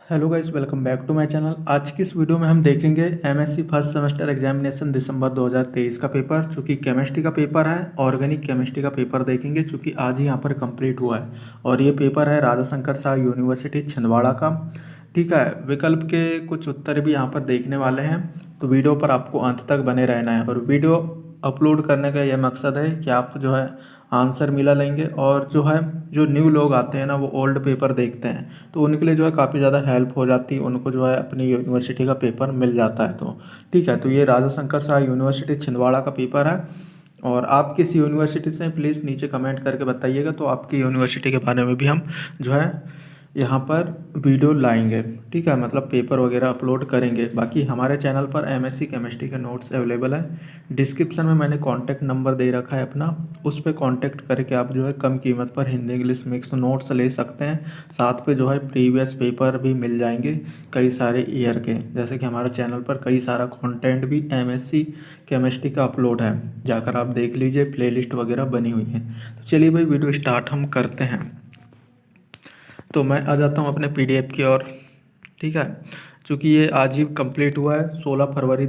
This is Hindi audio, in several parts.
Hello guys, welcome back to my channel. आज की इस वीडियो में हम देखेंगे MSc first semester examination December 2023 का पेपर, जो कि केमिस्ट्री का पेपर है। ऑर्गेनिक केमिस्ट्री का पेपर देखेंगे, जो कि आज ही यहाँ पर कंप्लीट हुआ है। और ये पेपर है राजा शंकर शाह यूनिवर्सिटी छिंदवाड़ा का। ठीक है, विकल्प के कुछ उत्तर भी यहाँ पर देखने वाले हैं, तो वीडियो पर आपको अंत तक बने रहना है। और वीडियो अपलोड करने का यह मकसद है कि आप जो है आंसर मिला लेंगे, और जो है जो न्यू लोग आते हैं ना, वो ओल्ड पेपर देखते हैं, तो उनके लिए जो है काफ़ी ज़्यादा हेल्प हो जाती है, उनको जो है अपनी यूनिवर्सिटी का पेपर मिल जाता है। तो ठीक है, तो ये राजा शंकर शाह यूनिवर्सिटी छिंदवाड़ा का पेपर है। और आप किस यूनिवर्सिटी से, प्लीज़ नीचे कमेंट करके बताइएगा, तो आपकी यूनिवर्सिटी के बारे में भी हम जो है यहाँ पर वीडियो लाएंगे। ठीक है, मतलब पेपर वगैरह अपलोड करेंगे। बाकी हमारे चैनल पर एमएससी केमिस्ट्री के नोट्स अवेलेबल हैं। डिस्क्रिप्शन में मैंने कॉन्टैक्ट नंबर दे रखा है अपना, उस पर कॉन्टैक्ट करके आप जो है कम कीमत पर हिंदी इंग्लिश मिक्स नोट्स ले सकते हैं। साथ पे जो है प्रीवियस पेपर भी मिल जाएंगे कई सारे ईयर के, जैसे कि हमारे चैनल पर कई सारा कंटेंट भी एमएससी केमिस्ट्री का अपलोड है, जाकर आप देख लीजिए, प्लेलिस्ट वगैरह बनी हुई है। तो चलिए भाई, वीडियो स्टार्ट हम करते हैं। तो मैं आ जाता हूँ अपने पीडीएफ की ओर। ठीक है, चूँकि ये आज ही कंप्लीट हुआ है, 16 फरवरी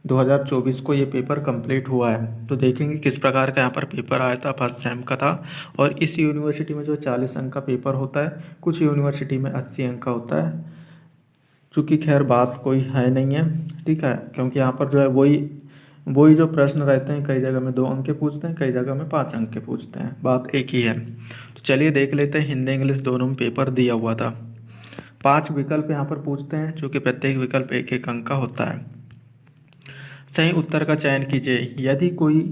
2024 को ये पेपर कंप्लीट हुआ है। तो देखेंगे किस प्रकार का यहाँ पर पेपर आया था, फर्स्ट सेम का था। और इस यूनिवर्सिटी में जो 40 अंक का पेपर होता है, कुछ यूनिवर्सिटी में 80 अंक का होता है। चूँकि खैर बात कोई है नहीं है, ठीक है, क्योंकि यहाँ पर जो है वही वही जो प्रश्न रहते हैं, कई जगह में 2 अंक के पूछते हैं, कई जगह में 5 अंक के पूछते हैं, बात एक ही है। तो चलिए देख लेते हैं, हिंदी इंग्लिश दोनों में पेपर दिया हुआ था। 5 विकल्प यहाँ पर पूछते हैं, जो कि प्रत्येक विकल्प 1-1 अंक का होता है। सही उत्तर का चयन कीजिए। यदि कोई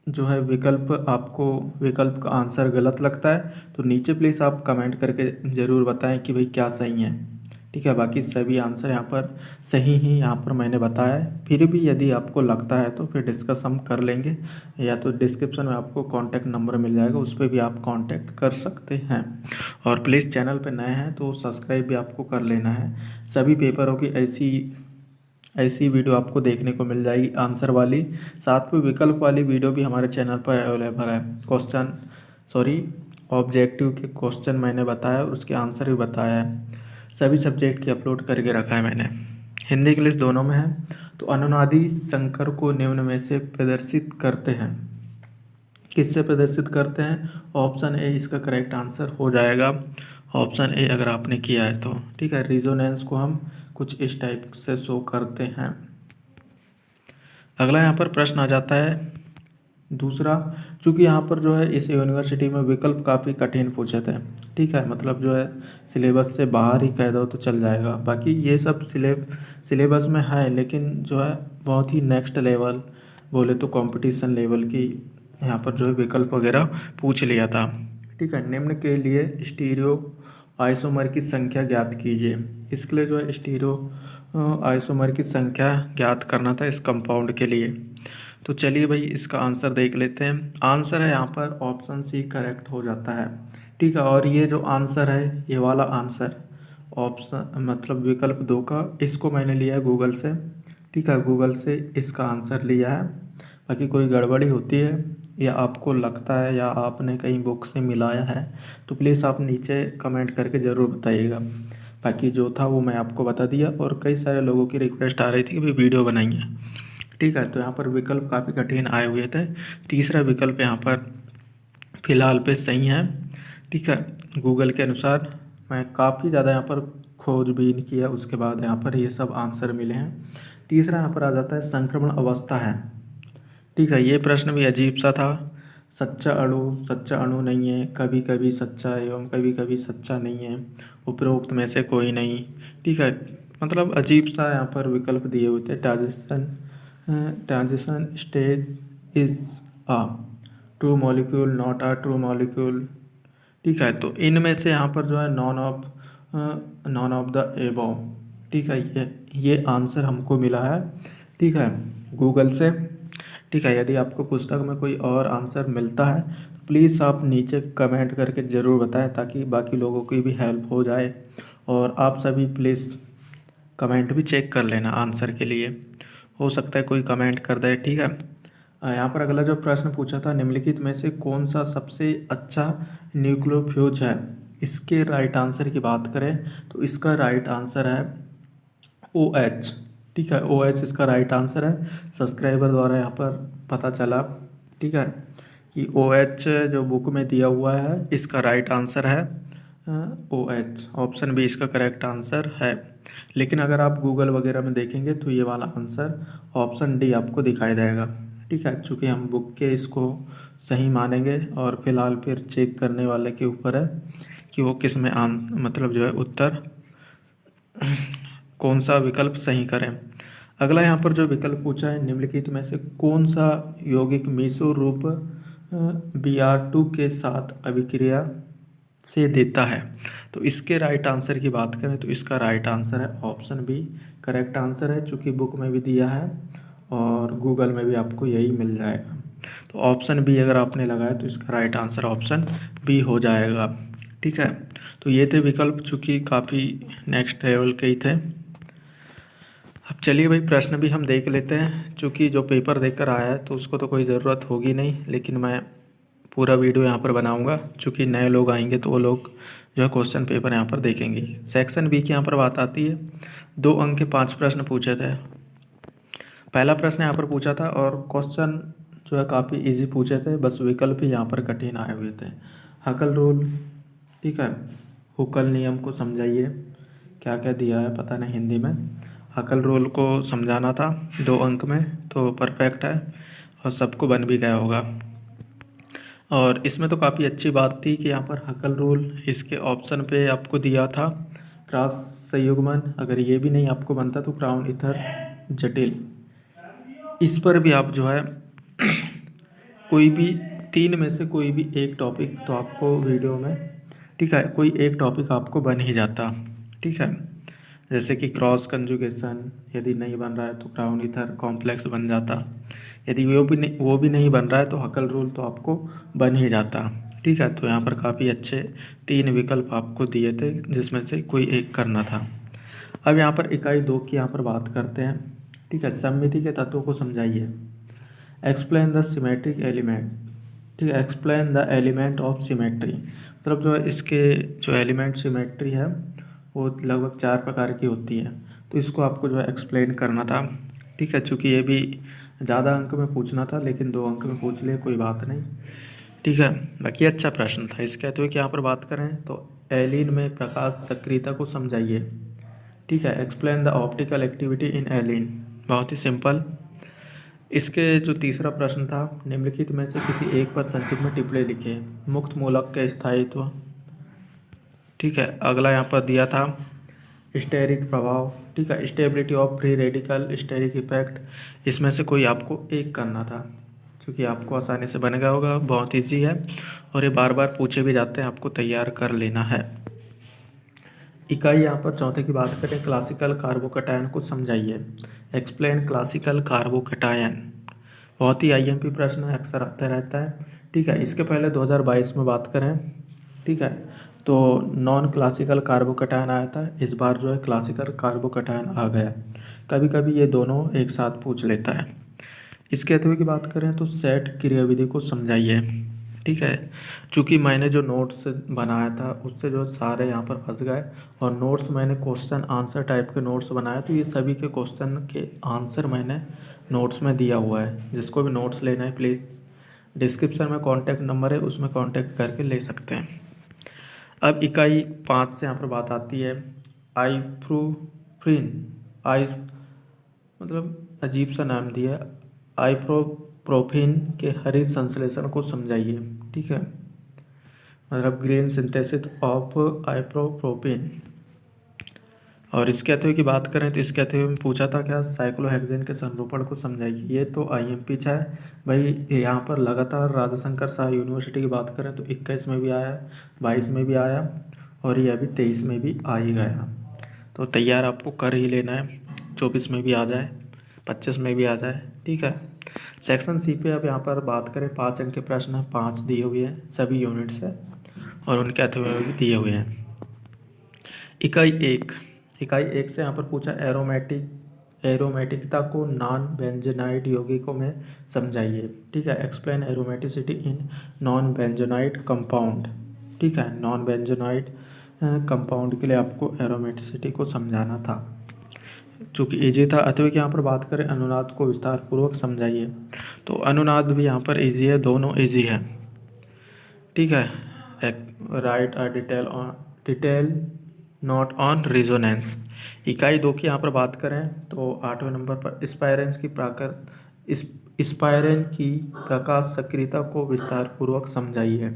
जो है विकल्प का आंसर गलत लगता है, तो नीचे प्लीज़ आप कमेंट करके ज़रूर बताएं कि भाई क्या सही है। ठीक है, बाकी सभी आंसर यहाँ पर सही ही यहाँ पर मैंने बताया है। फिर भी यदि आपको लगता है तो फिर डिस्कस हम कर लेंगे, या तो डिस्क्रिप्शन में आपको कॉन्टैक्ट नंबर मिल जाएगा, उस पर भी आप कॉन्टैक्ट कर सकते हैं। और प्लीज़ चैनल पर नए हैं तो सब्सक्राइब भी आपको कर लेना है। सभी पेपरों की ऐसी ऐसी वीडियो आपको देखने को मिल जाएगी, आंसर वाली। साथ में विकल्प वाली वीडियो भी हमारे चैनल पर अवेलेबल है। ऑब्जेक्टिव के क्वेश्चन मैंने बताया और उसके आंसर भी बताया है। सभी सब्जेक्ट की अपलोड करके रखा है मैंने, हिंदी इंग्लिश दोनों में है। तो अनुनादी संकर को निम्न में से प्रदर्शित करते हैं। किससे प्रदर्शित करते हैं? ऑप्शन ए इसका करेक्ट आंसर हो जाएगा। ऑप्शन ए अगर आपने किया है तो ठीक है। रिजोनेंस को हम कुछ इस टाइप से शो करते हैं। अगला यहाँ पर प्रश्न आ जाता है दूसरा। चूँकि यहाँ पर जो है इस यूनिवर्सिटी में विकल्प काफ़ी कठिन पूछे थे। ठीक है, मतलब जो है सिलेबस से बाहर ही कह दो तो चल जाएगा। बाकी ये सब सिलेबस में है, लेकिन जो है बहुत ही नेक्स्ट लेवल, बोले तो कंपटीशन लेवल की यहाँ पर जो है विकल्प वगैरह पूछ लिया था। ठीक है, निम्न के लिए स्टीरियो आइसोमर की संख्या ज्ञात कीजिए। इसके लिए जो है स्टीरियो आइसोमर की संख्या ज्ञात करना था इस कंपाउंड के लिए। तो चलिए भाई, इसका आंसर देख लेते हैं। आंसर है यहाँ पर ऑप्शन सी करेक्ट हो जाता है। ठीक है, और ये जो आंसर है, ये वाला आंसर ऑप्शन मतलब विकल्प 2 का, इसको मैंने लिया है गूगल से। ठीक है, गूगल से इसका आंसर लिया है। बाकी कोई गड़बड़ी होती है या आपको लगता है या आपने कहीं बुक से मिलाया है, तो प्लीज़ आप नीचे कमेंट करके ज़रूर बताइएगा। बाकी जो था वो मैं आपको बता दिया, और कई सारे लोगों की रिक्वेस्ट आ रही थी कि भाई वीडियो बनाइए। ठीक है, तो यहाँ पर विकल्प काफ़ी कठिन आए हुए थे। तीसरा विकल्प यहाँ पर फ़िलहाल पे सही है। ठीक है, गूगल के अनुसार मैं काफ़ी ज़्यादा यहाँ पर खोजबीन किया, उसके बाद यहाँ पर ये सब आंसर मिले हैं। तीसरा यहाँ पर आ जाता है संक्रमण अवस्था है। ठीक है, ये प्रश्न भी अजीब सा था। सच्चा अणु नहीं है, कभी कभी सच्चा एवं कभी कभी सच्चा नहीं है, उपरोक्त में से कोई नहीं। ठीक है, मतलब अजीब सा यहाँ पर विकल्प दिए हुए थे। Transition stage is a true molecule, not a true molecule. ठीक है, तो इनमें से यहाँ पर जो है नॉन ऑफ द एबव। ठीक है, ये आंसर हमको मिला है। ठीक है, गूगल से। ठीक है, यदि आपको पुस्तक में कोई और आंसर मिलता है तो प्लीज़ आप नीचे कमेंट करके ज़रूर बताएं, ताकि बाकी लोगों की भी हेल्प हो जाए। और आप सभी प्लीज़ कमेंट भी चेक कर लेना आंसर के लिए, हो सकता है कोई कमेंट कर दे। ठीक है, यहाँ पर अगला जो प्रश्न पूछा था, निम्नलिखित में से कौन सा सबसे अच्छा न्यूक्लियोफ्यूज है। इसके राइट आंसर की बात करें तो इसका राइट आंसर है OH। ठीक है, OH इसका राइट आंसर है। सब्सक्राइबर द्वारा यहाँ पर पता चला, ठीक है, कि OH जो बुक में दिया हुआ है इसका राइट आंसर है OH। ऑप्शन बी इसका करेक्ट आंसर है। लेकिन अगर आप गूगल वगैरह में देखेंगे तो ये वाला आंसर ऑप्शन डी आपको दिखाई देगा। ठीक है, चूँकि हम बुक के इसको सही मानेंगे और फिलहाल फिर चेक करने वाले के ऊपर है कि वो किस में मतलब जो है उत्तर कौन सा विकल्प सही करें। अगला यहाँ पर जो विकल्प पूछा है, निम्नलिखित में से कौन सा यौगिक मीसो रूप Br2 के साथ अभिक्रिया से देता है। तो इसके राइट आंसर की बात करें तो इसका राइट आंसर है ऑप्शन बी करेक्ट आंसर है, चूँकि बुक में भी दिया है और गूगल में भी आपको यही मिल जाएगा। तो ऑप्शन बी अगर आपने लगाया तो इसका राइट आंसर ऑप्शन बी हो जाएगा। ठीक है, तो ये थे विकल्प, चूँकि काफ़ी नेक्स्ट लेवल के ही थे। अब चलिए भाई प्रश्न भी हम देख लेते हैं, चूँकि जो पेपर देकर आया है तो उसको तो कोई ज़रूरत होगी नहीं, लेकिन मैं पूरा वीडियो यहाँ पर बनाऊंगा, चूँकि नए लोग आएंगे तो वो लोग जो है क्वेश्चन पेपर यहाँ पर देखेंगे। सेक्शन बी की यहाँ पर बात आती है। 2 अंक के 5 प्रश्न पूछे थे। पहला प्रश्न यहाँ पर पूछा था और क्वेश्चन जो है काफ़ी इजी पूछे थे, बस विकल्प ही यहाँ पर कठिन आए हुए थे। हकल रूल, ठीक है, हुकल नियम को समझाइए, क्या क्या दिया है पता नहीं हिंदी में। हकल रूल को समझाना था 2 अंक में, तो परफेक्ट है और सबको बन भी गया होगा। और इसमें तो काफ़ी अच्छी बात थी कि यहाँ पर हकल रूल इसके ऑप्शन पे आपको दिया था क्रॉस संयुग्मन, अगर ये भी नहीं आपको बनता तो क्राउन ईथर जटिल। इस पर भी आप जो है कोई भी 3 में से कोई भी एक टॉपिक तो आपको वीडियो में, ठीक है, कोई एक टॉपिक आपको बन ही जाता। ठीक है, जैसे कि क्रॉस कंजुगेशन यदि नहीं बन रहा है तो क्राउन ईथर कॉम्प्लेक्स बन जाता, यदि वो भी नहीं बन रहा है तो हकल रूल तो आपको बन ही जाता। ठीक है, तो यहाँ पर काफ़ी अच्छे 3 विकल्प आपको दिए थे जिसमें से कोई एक करना था। अब यहाँ पर इकाई 2 की यहाँ पर बात करते हैं। ठीक है, सममिति के तत्वों को समझाइए। एक्सप्लेन द सिमेट्रिक एलिमेंट, ठीक है, explain the element of symmetry, मतलब जो है इसके जो एलिमेंट सिमेट्री है वो लगभग 4 प्रकार की होती है, तो इसको आपको जो है एक्सप्लेन करना था। ठीक है, चूँकि ये भी ज़्यादा अंक में पूछना था लेकिन 2 अंक में पूछ लिए, कोई बात नहीं। ठीक है, बाकी अच्छा प्रश्न था। इस कहते हुए कि यहाँ पर बात करें तो एलिन में प्रकाश सक्रियता को समझाइए। ठीक है, explain the optical activity in allene, बहुत ही सिंपल। इसके जो तीसरा प्रश्न था, निम्नलिखित में से किसी एक पर संक्षिप्त में टिप्पणी लिखिए। मुक्त मूलक के स्थायित्व। ठीक है, अगला यहाँ पर दिया था स्टेरिक प्रभाव। ठीक है, stability of free radical, steric effect. इसमें से कोई आपको एक करना था, क्योंकि आपको आसानी से बन गया होगा, बहुत ईजी है और ये बार बार पूछे भी जाते हैं, आपको तैयार कर लेना है। इकाई यहाँ पर चौथे की बात करें, क्लासिकल कार्बोकैटायन को समझाइए। एक्सप्लेन क्लासिकल कार्बोकैटायन, बहुत ही आईएमपी प्रश्न है, अक्सर आता रहता है। ठीक है, इसके पहले 2022 में बात करें, ठीक है, तो नॉन क्लासिकल कार्बोकैटायन आया था, इस बार जो है क्लासिकल कार्बोकैटायन आ गया। कभी कभी ये दोनों एक साथ पूछ लेता है। इसके अथवे की बात करें तो सेट क्रियाविधि को समझाइए। ठीक है, चूँकि मैंने जो नोट्स बनाया था उससे जो सारे यहाँ पर फंस गए, और नोट्स मैंने क्वेश्चन आंसर टाइप के नोट्स बनाए, तो ये सभी के क्वेश्चन के आंसर मैंने नोट्स में दिया हुआ है। जिसको भी नोट्स लेना है प्लीज़ डिस्क्रिप्शन में कॉन्टैक्ट नंबर है, उसमें कॉन्टैक्ट करके ले सकते हैं। अब इकाई 5 से यहाँ पर बात आती है, आइप्रोफ्रिन, आई मतलब अजीब सा नाम दिया है, आइप्रोप्रोफिन के हरित संश्लेषण को समझाइए। ठीक है, मतलब ग्रीन सिंथेसिस ऑफ आइप्रोप्रोपिन। और इसके अथवे की बात करें तो इसके अथवे में पूछा था क्या, साइक्लोहेक्सेन के संरूपण को समझाइए। ये तो आईएमपी है भाई, यहाँ पर लगातार राजाशंकर शाह यूनिवर्सिटी की बात करें तो 21 में भी आया, 22 में भी आया और ये अभी 23 में भी आ ही गया, तो तैयार आपको कर ही लेना है। 24 में भी आ जाए, 25 में भी आ जाए। ठीक है, सेक्शन सी पे अब यहाँ पर बात करें, 5 अंक के प्रश्न 5 दिए हुए हैं सभी यूनिट से और उनके अथवे में भी दिए हुए हैं। इकाई 1 से यहाँ पर पूछा, एरोमेटिकता को नॉन बेंजोनाइड यौगिकों में समझाइए। ठीक है, explain aromaticity in non benzenoid compound. ठीक है, नॉन बेंजोनाइड कंपाउंड के लिए आपको एरोमेटिसिटी को समझाना था, चूँकि ईजी था। अतः यहाँ पर बात करें अनुनाद को विस्तार पूर्वक समझाइए, तो अनुनाद भी यहाँ पर ईजी है, दोनों ईजी है, ठीक है। Right a detail note on resonance. इकाई 2 की यहाँ पर बात करें तो 8वें नंबर पर स्पायरेन की प्रकाश सक्रियता को विस्तार पूर्वक समझाइए,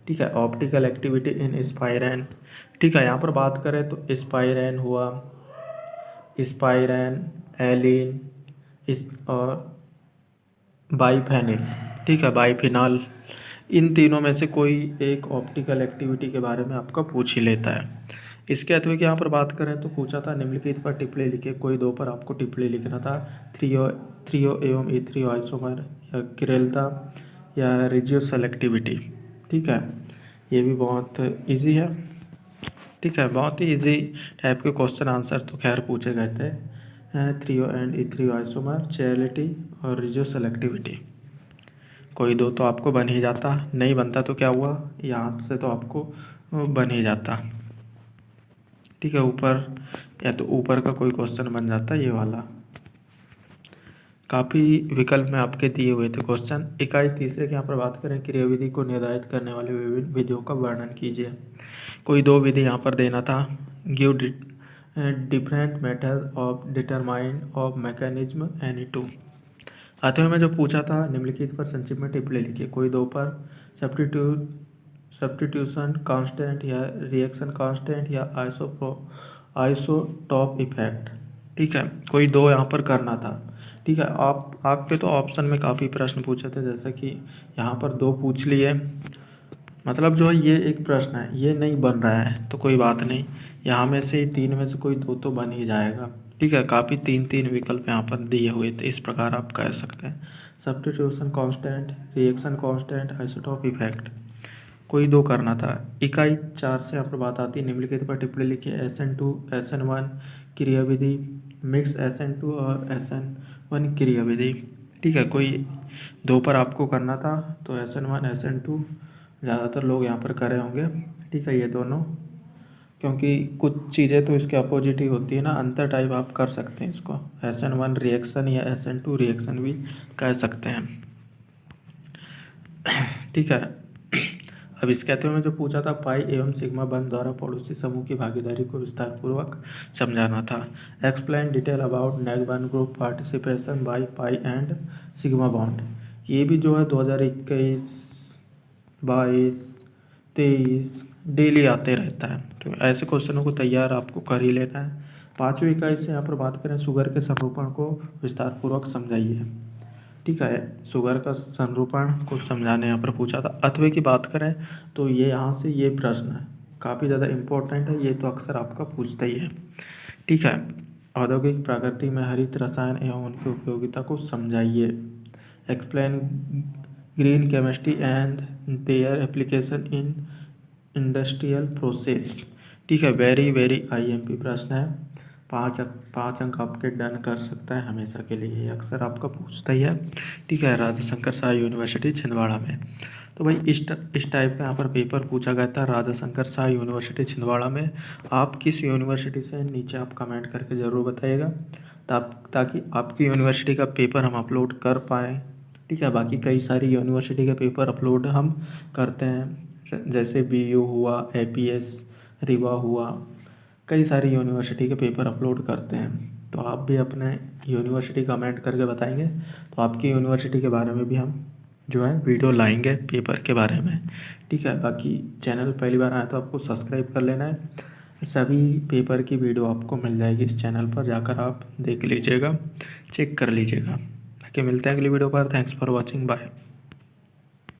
ठीक है। ऑप्टिकल एक्टिविटी इन स्पायरेन, ठीक है। यहाँ पर बात करें तो स्पायरेन हुआ, स्पायरेन, एलिन और बाइफेनिल, ठीक है, बाइफिनॉल, इन तीनों में से कोई एक ऑप्टिकल एक्टिविटी के बारे में आपका पूछ ही लेता है। इसके अतिरिक्त यहाँ पर बात करें तो पूछा था निम्नलिखित पर टिप्पणी लिखे, कोई 2 पर आपको टिप्पणी लिखना था। थ्रियो एवं इथ्रियो आइसोमर या किरेलता या रिजियो सेलेक्टिविटी, ठीक है। ये भी बहुत इजी है, ठीक है, बहुत ही इजी टाइप के क्वेश्चन आंसर तो खैर पूछे गए थे। थ्रियो एंड इथ्रियो आइसोमर, चैरिटी और रिजियो सेलेक्टिविटी, कोई 2 तो आपको बन ही जाता, नहीं बनता तो क्या हुआ, यहाँ से तो आपको बन ही जाता, ठीक है। ऊपर या तो ऊपर का कोई क्वेश्चन बन जाता, ये वाला। काफ़ी विकल्प में आपके दिए हुए थे क्वेश्चन। इकाई 3 की यहाँ पर बात करें, क्रियाविधि को निर्धारित करने वाले विभिन्न विधियों का वर्णन कीजिए। कोई 2 विधि यहाँ पर देना था। Give different method of determine of mechanism any 2। आठवें में जो पूछा था निम्नलिखित पर संक्षिप्त में टिप्पणी लिखिए, कोई 2 पर सब्स्टिट्यूशन कांस्टेंट या रिएक्शन कांस्टेंट या आइसोटॉप इफेक्ट, ठीक है। कोई 2 यहाँ पर करना था, ठीक है। आपके तो ऑप्शन में काफ़ी प्रश्न पूछे थे, जैसे कि यहाँ पर 2 पूछ लिए, मतलब जो है ये एक प्रश्न है, ये नहीं बन रहा है तो कोई बात नहीं, यहाँ में से 3 में से कोई 2 तो बन ही जाएगा, ठीक है। काफ़ी 3 विकल्प यहाँ पर दिए हुए थे, इस प्रकार आप कह सकते हैं। Substitution constant, reaction constant, isotope effect, कोई 2 करना था। इकाई 4 से यहाँ पर बात आती है, निम्नलिखित पर टिप्पणी लिखिए। SN2 SN1 क्रियाविधि, मिक्स SN2 और SN1 क्रियाविधि, ठीक है। कोई 2 पर आपको करना था, तो SN1 SN2 ज़्यादातर लोग यहाँ पर करे होंगे, ठीक है। ये दोनों, क्योंकि कुछ चीज़ें तो इसके अपोजिट ही होती है ना, अंतर टाइप आप कर सकते हैं इसको, SN1 रिएक्शन या SN2 रिएक्शन भी कह सकते हैं, ठीक है। अब इसके अतिरिक्त में जो पूछा था, पाई एवं सिग्मा बंद द्वारा पड़ोसी समूह की भागीदारी को विस्तार पूर्वक समझाना था। एक्सप्लेन डिटेल अबाउट नेक बन group participation by pi and sigma bond. ये भी जो है 2021, 22, 23 डेली आते रहता है, तो ऐसे क्वेश्चनों को तैयार आपको कर ही लेना है। 5वीं इकाई से यहाँ पर बात करें, शुगर के संरूपण को विस्तार पूर्वक समझाइए, ठीक है। शुगर का संरूपण को समझाने यहाँ पर पूछा था। 8वें की बात करें तो ये यहाँ से ये प्रश्न है, काफ़ी ज़्यादा इम्पोर्टेंट है, ये तो अक्सर आपका पूछता ही है, ठीक है। औद्योगिक प्रकृति में हरित रसायन एवं उनकी उपयोगिता को समझाइए। Explain green chemistry and their application in industrial process, ठीक है। वेरी IMP प्रश्न है, 5 अंक आपके डन कर सकता है हमेशा के लिए, ये अक्सर आपका पूछता ही है, ठीक है। राजा शंकर शाह यूनिवर्सिटी छिंदवाड़ा में, तो भाई इस टाइप का यहाँ पर पेपर पूछा गया था राजा शंकर शाह यूनिवर्सिटी छिंदवाड़ा में। आप किस यूनिवर्सिटी से, नीचे आप कमेंट करके ज़रूर बताइएगा, ताकि आपकी यूनिवर्सिटी का पेपर हम अपलोड कर पाएँ, ठीक है। बाकी कई सारी यूनिवर्सिटी के पेपर अपलोड हम करते हैं, जैसे BU हुआ, APS, रीवा हुआ, कई सारी यूनिवर्सिटी के पेपर अपलोड करते हैं। तो आप भी अपने यूनिवर्सिटी कमेंट करके बताएंगे तो आपकी यूनिवर्सिटी के बारे में भी हम जो है वीडियो लाएंगे पेपर के बारे में, ठीक है। बाकी चैनल पहली बार आया तो आपको सब्सक्राइब कर लेना है, सभी पेपर की वीडियो आपको मिल जाएगी इस चैनल पर, जाकर आप देख लीजिएगा, चेक कर लीजिएगा। बाकी मिलते हैं अगली वीडियो पर। Thanks for watching, bye.